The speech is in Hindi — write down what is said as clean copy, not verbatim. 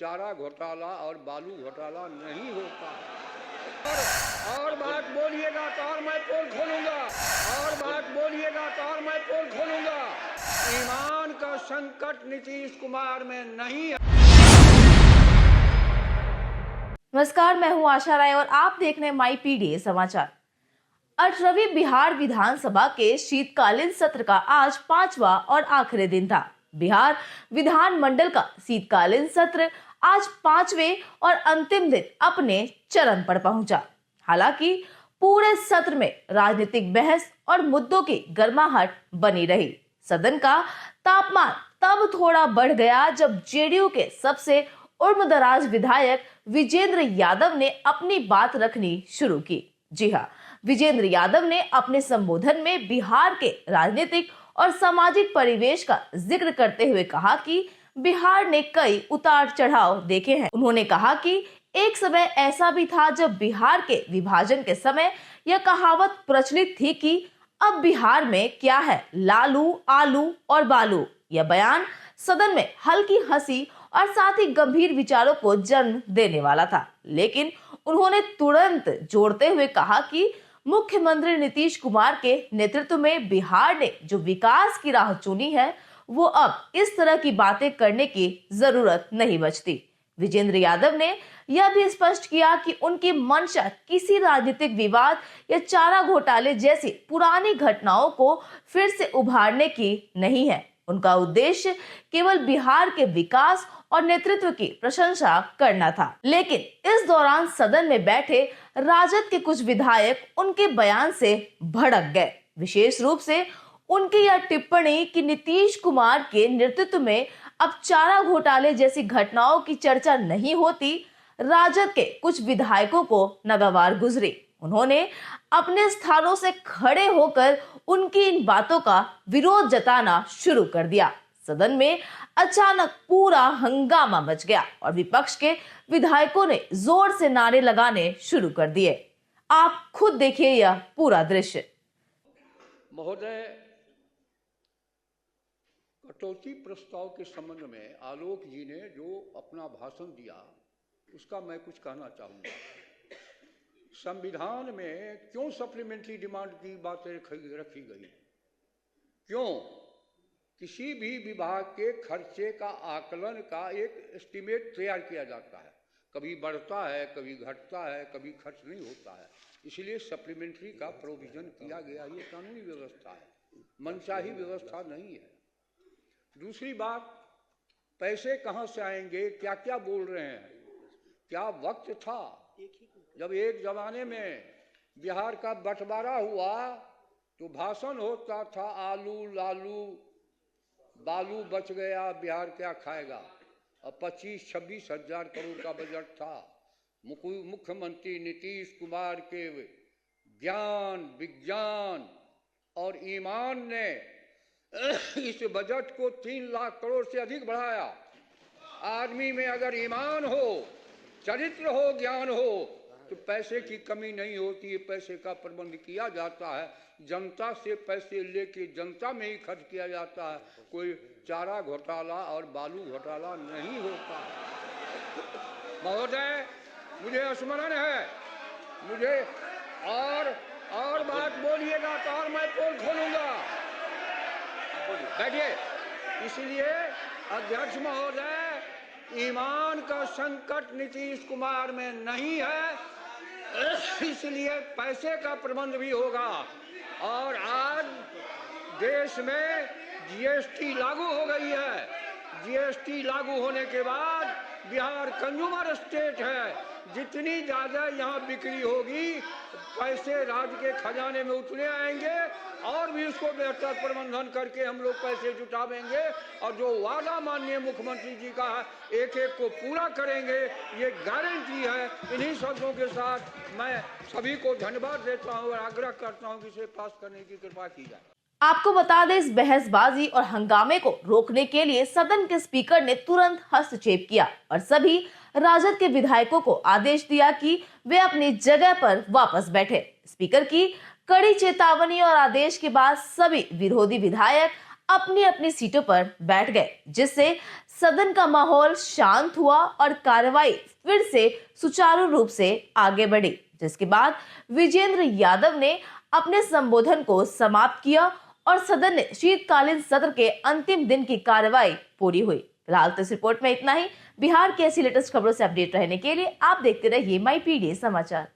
चारा घोटाला और बालू घोटाला नहीं होता है। और बात बोलिएगा तो और मैं पोल खोलूंगा, और बात बोलिएगा तो और मैं पोल खोलूंगा। ईमान का संकट नीतीश कुमार में नहीं है। नमस्कार, मैं हूं आशा राय और आप देख रहे हैं माई पीडीए समाचार। 18वीं बिहार विधानसभा के शीतकालीन सत्र का आज 5वां और आखिरी दिन था। बिहार विधानमंडल का शीतकालीन सत्र आज 5वें और अंतिम दिन अपने चरम पर पहुंचा। हालांकि पूरे सत्र में राजनीतिक बहस और मुद्दों की गर्माहट बनी रही। सदन का तापमान तब थोड़ा बढ़ गया जब जेडीयू के सबसे उम्रदराज विधायक विजेंद्र यादव ने अपनी बात रखनी शुरू की। जी हाँ, विजेंद्र यादव ने अपने संबोधन में बिहार के राजनीतिक और सामाजिक परिवेश का जिक्र करते हुए कहा कि बिहार ने कई उतार चढ़ाव देखे हैं। उन्होंने कहा कि एक समय ऐसा भी था जब बिहार के विभाजन के समय यह कहावत प्रचलित थी कि अब बिहार में क्या है, लालू, आलू और बालू। यह बयान सदन में हल्की हंसी और साथ ही गंभीर विचारों को जन्म देने वाला था, लेकिन उन्होंने तुरंत जोड़ते हुए कहा कि मुख्यमंत्री नीतीश कुमार के नेतृत्व में बिहार ने जो विकास की राह चुनी है, वो अब इस तरह की बातें करने की जरूरत नहीं बचती। विजेंद्र यादव ने यह भी स्पष्ट किया कि उनकी मंशा किसी राजनीतिक विवाद या चारा घोटाले जैसी पुरानी घटनाओं को फिर से उभारने की नहीं है। उनका उद्देश्य केवल बिहार के विकास और नेतृत्व की प्रशंसा करना था। लेकिन इस दौरान सदन में बैठे राजद के कुछ विधायक उनके बयान से भड़क गए। विशेष रूप से उनकी यह टिप्पणी कि नीतीश कुमार के नेतृत्व में अब चारा घोटाले जैसी घटनाओं की चर्चा नहीं होती, राजद के कुछ विधायकों को नागवार गुजरी। उन्होंने अपने स्थानों से खड़े होकर उनकी इन बातों का विरोध जताना शुरू कर दिया। सदन में अचानक पूरा हंगामा मच गया और विपक्ष के विधायकों ने जोर से नारे लगाने शुरू कर दिए। आप खुद देखिए यह पूरा दृश्य। महोदय, कटौती प्रस्ताव के संबंध में आलोक जी ने जो अपना भाषण दिया उसका मैं कुछ कहना चाहूँगा। संविधान में क्यों सप्लीमेंट्री डिमांड की बातें रखी गई? क्यों? किसी भी विभाग के खर्चे का आकलन का एक एस्टीमेट तैयार किया जाता है। कभी बढ़ता है, कभी घटता है, कभी खर्च नहीं होता है। इसलिए सप्लीमेंट्री का प्रोविजन किया गया। ये कानूनी व्यवस्था है, मनचाही व्यवस्था नहीं है। दूसरी बात, पैसे कहाँ से आएंगे? क्या क्या बोल रहे हैं? क्या वक्त था जब एक जमाने में बिहार का बंटवारा हुआ तो भाषण होता था, आलू लालू बालू बच गया, बिहार क्या खाएगा। और 25-26 हजार करोड़ का बजट था। मुख्यमंत्री नीतीश कुमार के ज्ञान, विज्ञान और ईमान ने इस बजट को 3 लाख करोड़ से अधिक बढ़ाया। आदमी में अगर ईमान हो, चरित्र हो, ज्ञान हो तो पैसे की कमी नहीं होती है। पैसे का प्रबंध किया जाता है, जनता से पैसे लेके जनता में ही खर्च किया जाता है। कोई चारा घोटाला और बालू घोटाला नहीं होता है। महोदय, मुझे स्मरण है, मुझे और बात बोलिएगा तो और मैं पोल खोलूंगा। बैठिए। इसलिए अध्यक्ष महोदय, ईमान का संकट नीतीश कुमार में नहीं है, इसलिए पैसे का प्रबंध भी होगा। और आज देश में जीएसटी लागू हो गई है। जीएसटी लागू होने के बाद बिहार कंज्यूमर स्टेट है। जितनी ज्यादा यहाँ बिक्री होगी, पैसे राज्य के खजाने में उतने आएंगे और भी उसको बेहतर प्रबंधन करके हम लोग पैसे जुटावेंगे। और जो वादा माननीय मुख्यमंत्री जी का है, एक एक को पूरा करेंगे, ये गारंटी है। इन्हीं शब्दों के साथ मैं सभी को धन्यवाद देता हूँ और आग्रह करता हूँ कि इसे पास करने की कृपा की जाए। आपको बता दें, इस बहसबाजी और हंगामे को रोकने के लिए सदन के स्पीकर ने तुरंत हस्तक्षेप किया और सभी राजद के विधायकों को आदेश दिया कि वे अपनी जगह पर वापस बैठे। स्पीकर की कड़ी चेतावनी और आदेश के बाद सभी विरोधी विधायक अपनी अपनी सीटों पर बैठ गए, जिससे सदन का माहौल शांत हुआ और कार्रवाई फिर से सुचारू रूप से आगे बढ़ी। जिसके बाद विजेंद्र यादव ने अपने संबोधन को समाप्त किया और सदन ने शीतकालीन सत्र के अंतिम दिन की कार्रवाई पूरी हुई। फिलहाल तो इस रिपोर्ट में इतना ही। बिहार की ऐसी लेटेस्ट खबरों से अपडेट रहने के लिए आप देखते रहिए माई पीडीए समाचार।